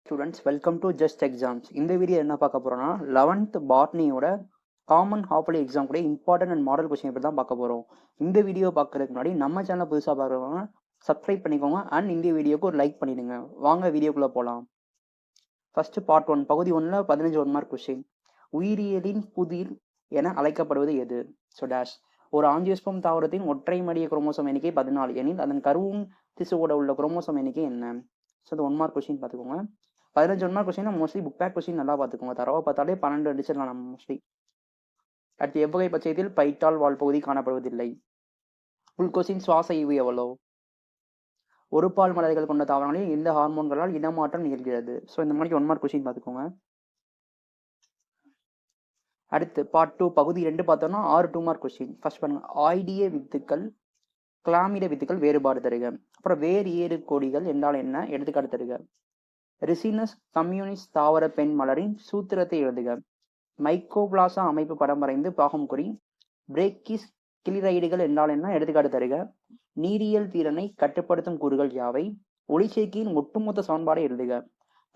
Students welcome to just exams. இந்த video என்ன பார்க்க போறோம்னா 11th பாட்னியோட காமன் ஹாஃப்லி எக்ஸாம் கூட இம்பார்ட்டன்ட் அண்ட் மாடல் கொஸ்டின் இப்படி தான் பார்க்க போறோம். இந்த வீடியோ பார்க்கறதுக்கு முன்னாடி நம்ம சேனலை புதுசாக பார்க்குறவங்க சப்ஸ்கிரைப் பண்ணிக்கோங்க அண்ட் இந்த வீடியோக்கு ஒரு லைக் பண்ணிடுங்க. வாங்க வீடியோக்குள்ள போகலாம். ஃபர்ஸ்ட் பார்ட் 1 பகுதி 1ல் 15 1 மார்க் கொஸ்டின். உயிரியலின் புதிர் என அழைக்கப்படுவது எது? ஸோ டேஷ் ஒரு ஆஞ்சியோஸ்போம் தாவரத்தின் ஒற்றை மடிய குரோமோசோம் எண்ணிக்கை 14 எனில் அதன் கருவும் திசுவோட உள்ள குரோமோசோம் எண்ணிக்கை என்ன? ஸோ அது 1 மார்க் கொஸ்டின் பார்த்துக்கோங்க. 15 1 mark question mostly book back question நல்லா பார்த்துக்கோங்க. தரவை பார்த்தாலே 12 அடிச்சிடலாம் நம்ம மோஸ்ட்லி. அடுத்து எவ்வகை பட்சத்தில் பைட்டால் வால் பகுதி காணப்படுவதில்லை? உள் கொஸ்டின் சுவாச ஈவு எவ்வளோ? ஒரு பால் மலர்கள் கொண்ட தாவரங்களில் இந்த ஹார்மோன்களால் இடமாற்றம் நிகழ்கிறது. ஸோ இந்த மாதிரி 1 மார்க் கொஸ்டின் பார்த்துக்கோங்க. அடுத்து பார்ட் 2 பகுதி 2 பார்த்தோம்னா 6 2 மார்க் கொஸ்டின். ஃபர்ஸ்ட் பாருங்க, ஆய்டிய வித்துக்கள் கிளாமிட வித்துக்கள் வேறுபாடு தருக. அப்புறம் வேறு ஏறு கொடிகள் என்றால் என்ன? எடுத்துக்காட்டு தருக. ரிசினஸ் கம்யூனிஸ்ட் தாவர பெண் மலரின் சூத்திரத்தை எழுதுக. மைக்கோபிளாசா அமைப்பு படம் வரைந்து பாகம் குறி. பிரேக்கிஸ் கிளிரைடுகள் என்றால் என்ன? எடுத்துக்காட்டு தருக. நீரியல் திறனை கட்டுப்படுத்தும் கூறுகள் யாவை? ஒளிச்சேர்க்கையின் ஒட்டுமொத்த சமன்பாடை எழுதுக.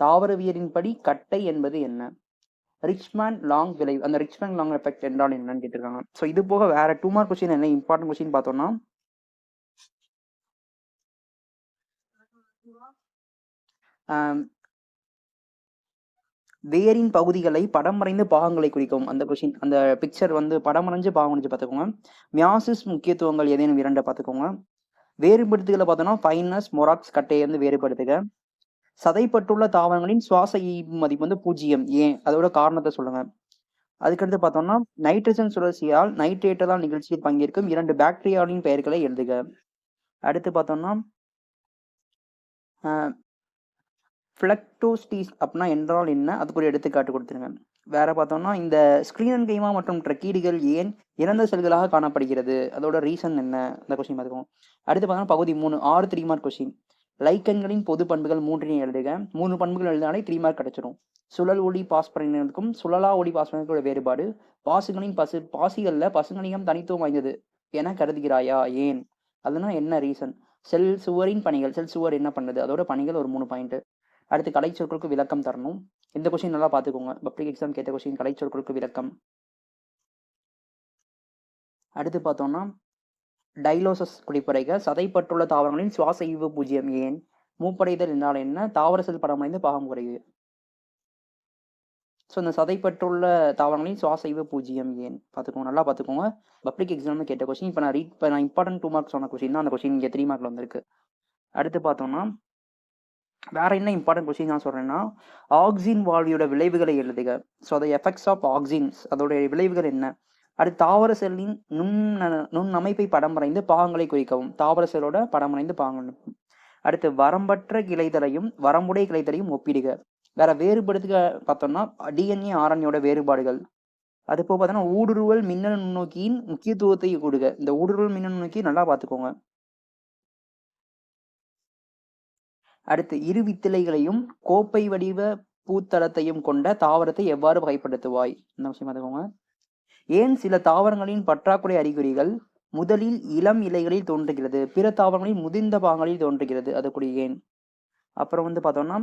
தாவரவியலின்படி கட்டை என்பது என்ன? ரிச்மேன் லாங் விளைவு, அந்த ரிச்மேன் லாங் எஃபெக்ட் என்றால் என்னன்னு கேட்டிருக்காங்க. ஸோ இது போக வேற 2 மார்க் கொஸ்டின் என்ன இம்பார்ட்டன்ட் கொஸ்டின் பார்த்தோம்னா வேரின் பகுதிகளை படம் வரைந்து பாகங்களை குறிக்கும். அந்த கொஸ்டின், அந்த பிக்சர் வந்து படம் வரைஞ்சு பாகம் வரைஞ்சு பார்த்துக்கோங்க. மியாசிஸ் முக்கியத்துவங்கள் ஏதேனும் 2 பார்த்துக்கோங்க. வேறுபடுத்துகளை பார்த்தோம்னா ஃபைனஸ் மொராக்ஸ் கட்டையை வந்து வேறுபடுத்துக. சதைப்பட்டுள்ள தாவரங்களின் சுவாச ஈர்ப்பு மதிப்பு வந்து 0. ஏன்? அதோட காரணத்தை சொல்லுங்க. அதுக்கடுத்து பார்த்தோம்னா நைட்ரஜன் சுழற்சியால் நைட்ரேட்டதால் நிகழ்ச்சியில் பங்கேற்கும் 2 பாக்டீரியாவின் பெயர்களை எழுதுக. அடுத்து பார்த்தோம்னா ஃபிளக்டோஸ்டீஸ் அப்படின்னா என்றால் என்ன? அதுக்கு ஒரு எடுத்துக்காட்டு கொடுத்துருங்க. வேற பார்த்தோம்னா இந்த ஸ்கிரீன் கைமா மற்றும் ட்ரக்கீடுகள் ஏன் இறந்த செல்களாக காணப்படுகிறது? அதோட ரீசன் என்ன? அந்த கொஸ்டின் பார்த்துக்கோங்க. அடுத்து பார்த்தோம்னா பகுதி 3 6 3 மார்க் கொஸ்டின். லைக்கன்களின் பொது பண்புகள் 3 எழுதுக. 3 பண்புகள் எழுதினாலே 3 மார்க் கிடைச்சிடும். சுழல் ஒளி பாஸ்பரினுக்கும் சுழலா ஒளி பாஸ்பரினுக்கும் வேறுபாடு. பாசிகளில் பசுங்கணிகம் தனித்துவம் வாய்ந்தது என கருதுகிறாயா? ஏன்? அதுனா என்ன ரீசன்? செல் சுவரின் பணிகள், செல் சுவர் என்ன பண்ணுது, அதோட பணிகள் ஒரு 3 பாயிண்ட். அடுத்து கலை சொற்களுக்கு விளக்கம் தரணும். இந்த கொஸ்டின் நல்லா பார்த்துக்கோங்க. பப்ளிக் எக்ஸாம் கேட்ட கொஸ்டின், கலை சொற்களுக்கு விளக்கம். அடுத்து பார்த்தோம்னா டைலோசஸ் குடிப்பறைக. சதைப்பட்டுள்ள தாவரங்களின் சுவாச ஈவு 0. ஏன்? மூப்படைதல் என்றால் என்ன? தாவர செல் படம் வரைந்து பாகம் குறைவு. ஸோ இந்த சதைப்பட்டுள்ள தாவரங்களின் சுவாச ஈவு 0 ஏன்? பார்த்துக்கோங்க, நல்லா பார்த்துக்கோங்க. பப்ளிக் எக்ஸாம் கேட்ட கொஸ்டின். இப்போ நான் இம்பார்ட்டன்ட் 2 மார்க் சொன்ன கொஸ்டின் தான் அந்த கொஸ்டின் இங்கே 3 மார்க்ல வந்திருக்கு. அடுத்து பார்த்தோம்னா வேற என்ன இம்பார்ட்டன்ட் கொஸ்டின் நான் சொல்றேன்னா ஆக்சின் வாழ்வியோட விளைவுகளை எழுதுக. ஸோ அதை எஃபெக்ட்ஸ் ஆஃப் ஆக்சின்ஸ், அதோட விளைவுகள் என்ன? அடுத்து தாவர செல்லின் நுண் அமைப்பை படம் வரைந்து பாகங்களை குறிக்கவும். தாவர செல்லோட படம் வரைந்து பாகங்கள். அடுத்து வரம்பற்ற கிளைதலையும் வரம்புடைய கிளைதலையும் ஒப்பிடுக. வேற வேறுபடுத்துக பார்த்தோம்னா டிஎன்ஏ ஆர்என்ஏயோட வேறுபாடுகள். அது போக பார்த்தோம்னா ஊடுருவல் மின்னணு நுண்ணோக்கியின் முக்கியத்துவத்தை கூடுக. இந்த ஊடுருவல் மின்னணு நுண்ணோக்கி நல்லா பார்த்துக்கோங்க. அடுத்து இரு வித்திலைகளையும் கோப்பை வடிவ பூத்தளத்தையும் கொண்ட தாவரத்தை எவ்வாறு வகைப்படுத்துவாய்? இந்த விஷயம் பார்த்துக்கோங்க. ஏன் சில தாவரங்களின் பற்றாக்குறை அறிகுறிகள் முதலில் இளம் இலைகளில் தோன்றுகிறது, பிற தாவரங்களில் முதிர்ந்த பாகங்களில் தோன்றுகிறது? அதுக்குரிய ஏன்? அப்புறம் வந்து பார்த்தோம்னா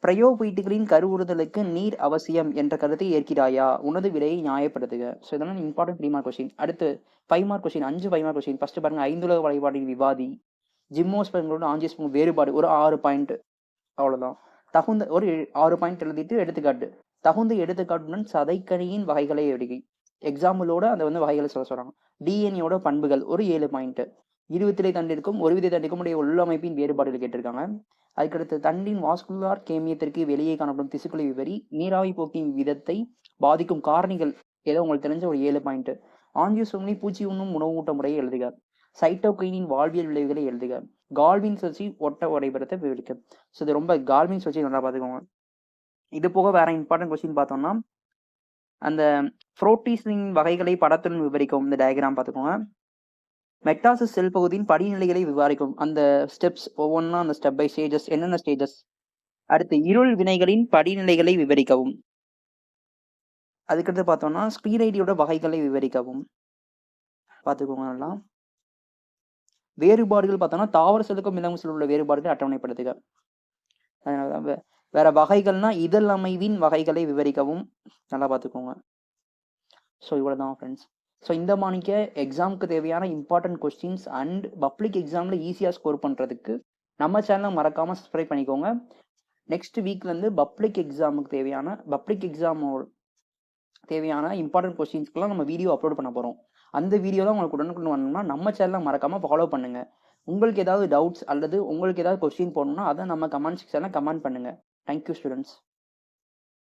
பிரயோபைட்டுகளின் கருவுறுதலுக்கு நீர் அவசியம் என்ற கருத்தை ஏற்கிறாயா? உனது விலையை நியாயப்படுத்துக. ஸோ இதெல்லாம் இம்பார்ட்டன்ட் 3 மார்க் கொஸ்டின். அடுத்து 5 mark question, 5 5 mark question. First பாருங்க, ஐந்துலக வழிபாட்டின் விவாதி. ஜிம்மோஸ்பெங்களோட ஆஞ்சியோஸ்பெர்ம் வேறுபாடு ஒரு 6 பாயிண்ட். அவ்வளவுதான். தகுந்த ஒரு 6 பாயிண்ட் எழுதிட்டு எடுத்துக்காட்டு. தகுந்த எடுத்துக்காட்டுடன் சதைக்கணியின் வகைகளை எழுதி எக்ஸாம்பிளோட அந்த வந்து வகைகளை சொல்றாங்க. டிஎன்ஏயோட பண்புகள் ஒரு 7 பாயிண்ட். இருவித்திலை தண்டிற்கும் ஒரு விதை தண்டிற்கும் உடைய உள்ளமைப்பின் வேறுபாடுகள் கேட்டிருக்காங்க. அதுக்கடுத்து தண்டின் வாஸ்குலார் கேமியத்திற்கு வெளியே காணப்படும் திசுக்களை விவரி. நீராவி போக்கின் விதத்தை பாதிக்கும் காரணிகள் ஏதோ உங்களுக்கு தெரிஞ்ச ஒரு 7 பாயிண்ட். ஆஞ்சியோஸ்பெர்மினை பூச்சி உண்ணும் உணவூட்ட முறையை எழுதுக. சைட்டோகைனின் வாழ்வியல் விளைவுகளை எழுதுக. கால்வின் சுழற்சி ஒட்ட வரைபடத்தை விவரிக்க. ஸோ இது ரொம்ப கால்வின் சுழற்சி நல்லா பார்த்துக்கோங்க. இது போக வேற இம்பார்ட்டன்ட் கொஸ்டின் பார்த்தோம்னா அந்த புரோட்டீஸின் வகைகளை படத்துடன் விவரிக்கும். இந்த டயக்ராம் பார்த்துக்கோங்க. மெட்டாசிஸ் செல் பகுதியின் படிநிலைகளை விவரிக்கும். அந்த ஸ்டெப்ஸ் ஒவ்வொன்றா, அந்த ஸ்டெப் பை ஸ்டேஜஸ், என்னென்ன ஸ்டேஜஸ். அடுத்து இருள் வினைகளின் படிநிலைகளை விவரிக்கவும். அதுக்கடுத்து பார்த்தோம்னா ஸ்க்ளீரைடியோட வகைகளை விவரிக்கவும். பார்த்துக்கோங்க நல்லா. வேறுபாடுகள் பார்த்தோம்னா தாவர செல்லுக்கும் விலங்கு செல் உள்ள வேறுபாடுகளை அட்டவணைப்படுத்துக. அதனால வேற வகைகள்னா இதழ் அமைவின் வகைகளை விவரிக்கவும். நல்லா பார்த்துக்கோங்க. ஸோ இவ்வளோதான் ஃப்ரெண்ட்ஸ். ஸோ இந்த மாணிக்க எக்ஸாமுக்கு தேவையான இம்பார்ட்டன்ட் கொஸ்டின்ஸ் அண்ட் பப்ளிக் எக்ஸாமில் ஈஸியாக ஸ்கோர் பண்ணுறதுக்கு நம்ம சேனலை மறக்காமல் சப்ஸ்கிரைப் பண்ணிக்கோங்க. நெக்ஸ்ட் வீக்லேருந்து பப்ளிக் எக்ஸாமுக்கு தேவையான இம்பார்ட்டன்ட் கொஸ்டின்ஸ்க்குலாம் நம்ம வீடியோ அப்லோட் பண்ண போகிறோம். அந்த வீடியோ தான் உங்களுக்கு உடனுக்குடன் வரணும்னா நம்ம சேனலை மறக்காமல் ஃபாலோ பண்ணுங்கள். உங்களுக்கு ஏதாவது டவுட்ஸ் அல்லது உங்களுக்கு ஏதாவது கொஸ்டின் போடணும்னா அதை நம்ம கமெண்ட் செக்ஷனில் கமெண்ட் பண்ணுங்கள். Thank you students.